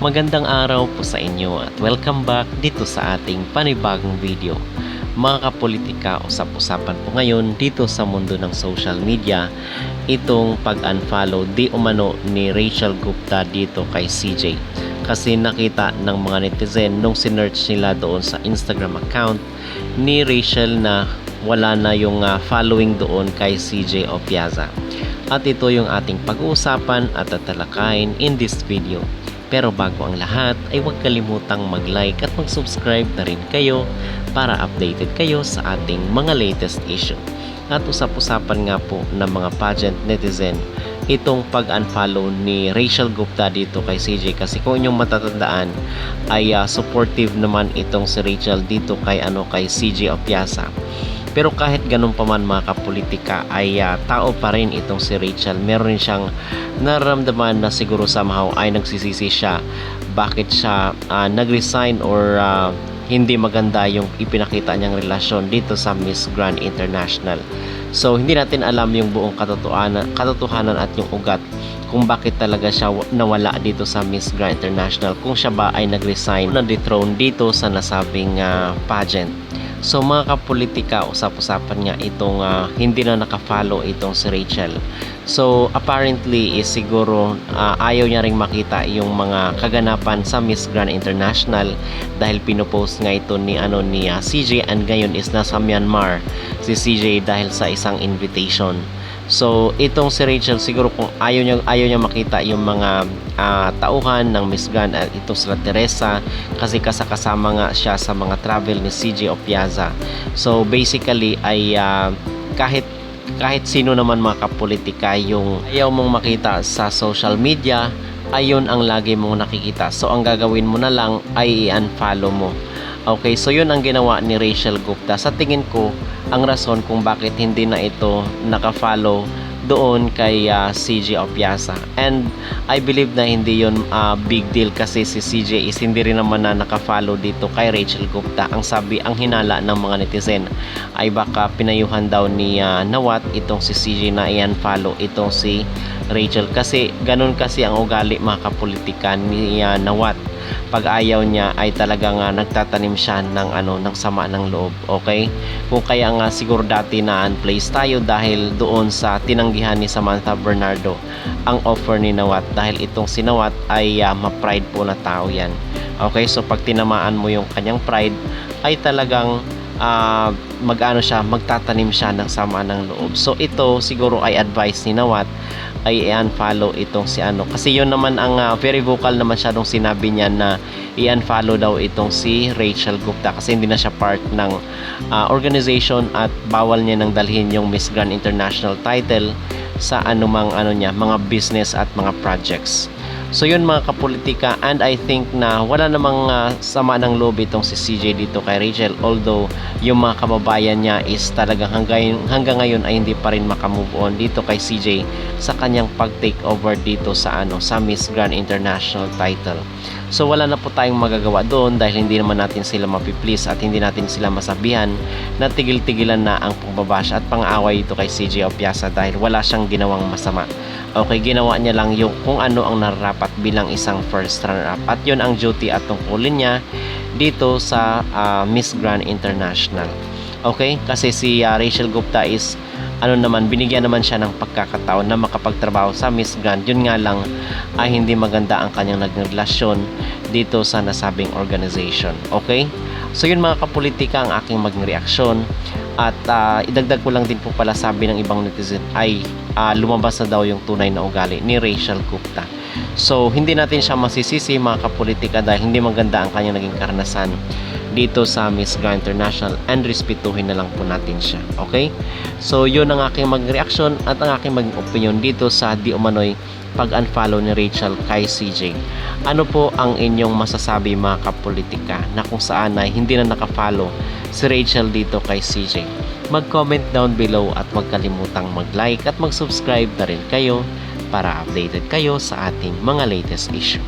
Magandang araw po sa inyo at welcome back dito sa ating panibagong video. Mga kapolitika, usap-usapan po ngayon dito sa mundo ng social media itong pag-unfollow di umano ni Rachel Gupta dito kay CJ. Kasi nakita ng mga netizen nung sinearch nila doon sa Instagram account ni Rachel na wala na yung following doon kay CJ Opiaza. At ito yung ating pag-uusapan at tatalakayin in this video. Pero bago ang lahat ay huwag kalimutang mag-like at mag-subscribe na rin kayo para updated kayo sa ating mga latest issue. At usap-usapan nga po ng mga pageant netizen itong pag-unfollow ni Rachel Gupta dito kay CJ, kasi kung inyong matatandaan ay supportive naman itong si Rachel dito kay CJ Opiaza. Pero kahit ganun pa man mga kapolitika ay tao pa rin itong si Rachel. Meron rin siyang nararamdaman na siguro somehow ay nagsisisi siya bakit siya nag-resign or hindi maganda yung ipinakita niyang relasyon dito sa Miss Grand International. So hindi natin alam yung buong katotohanan at yung ugat kung bakit talaga siya nawala dito sa Miss Grand International, kung siya ba ay nag-resign na dethrone dito sa nasabing pageant. So mga kapolitika, usap-usapan nga itong hindi na nakafollow itong si Rachel. So apparently siguro ayaw niya ring makita yung mga kaganapan sa Miss Grand International dahil pinopost nga ito ni CJ, and ngayon is nasa Myanmar si CJ dahil sa isang invitation. So itong si Rachel siguro kung ayaw niya makita yung mga tauhan ng Miss Grand at itong sila Teresa, kasi kasama nga siya sa mga travel ni CJ Opiaza. So basically ay kahit sino naman mga kapolitika yung ayaw mong makita sa social media, ayun ang lagi mong nakikita. So ang gagawin mo na lang ay i-unfollow mo. Okay, so yun ang ginawa ni Rachel Gupta. Sa tingin ko, ang rason kung bakit hindi na ito nakafollow doon kay CJ Opiaza. And I believe na hindi yun big deal, kasi si CJ is hindi rin naman na nakafollow dito kay Rachel Gupta. Ang hinala ng mga netizen ay baka pinayuhan daw ni Nawat itong si CJ na i-unfollow itong si Rachel. Kasi ganun kasi ang ugali mga kapolitika ni Nawat. Pag ayaw niya ay talagang nagtatanim siya ng sama ng loob. Okay? Kung kaya nga siguro dati na unplace tayo dahil doon sa tinanggihan ni Samantha Bernardo ang offer ni Nawat, dahil itong si Nawat ay ma-pride po na tao yan. Okay? So pag tinamaan mo yung kanyang pride ay talagang magtatanim siya ng sama ng loob. So ito siguro ay advice ni Nawat ay i-unfollow itong si kasi yun naman ang very vocal naman siya nung sinabi niya na i-unfollow daw itong si Rachel Gupta kasi hindi na siya part ng organization at bawal niya nang dalhin yung Miss Grand International title sa anumang mga business at mga projects. So yun mga kapolitika, and I think na wala namang sama ng loob itong si CJ dito kay Rachel, although yung mga kababayan niya is talagang hanggang ngayon ay hindi pa rin makamove on dito kay CJ sa kanyang pag-take over dito sa Miss Grand International title. So wala na po tayong magagawa doon dahil hindi naman natin sila mapiplease at hindi natin sila masabihan na tigil-tigilan na ang pagbabash at pang-away dito kay CJ Opiaza dahil wala siyang ginawang masama. Okay, ginawa niya lang yung kung ano ang nararapat bilang isang first runner-up, at yun ang duty at tungkulin niya dito sa Miss Grand International. Okay, kasi si Rachel Gupta is binigyan naman siya ng pagkakataon na makapagtrabaho sa Miss Grand. Yun nga lang ay hindi maganda ang kanyang naging relasyon dito sa nasabing organization. Okay? So yun mga kapolitika ang aking maging reaksyon. At idagdag ko lang din po pala, sabi ng ibang netizen ay lumabas na daw yung tunay na ugali ni Rachel Gupta. So hindi natin siya masisisi mga kapolitika dahil hindi maganda ang kanyang naging karanasan dito sa Miss Grand International, and respetuhin na lang po natin siya. Okay? So yun ang aking mag-reaction at ang aking maging opinion dito sa di umano'y pag-unfollow ni Rachel kay CJ. Ano po ang inyong masasabi mga kapolitika na kung saan ay hindi na nakafollow si Rachel dito kay CJ? Mag-comment down below at huwag kalimutang mag-like at mag-subscribe na rin kayo para updated kayo sa ating mga latest issue.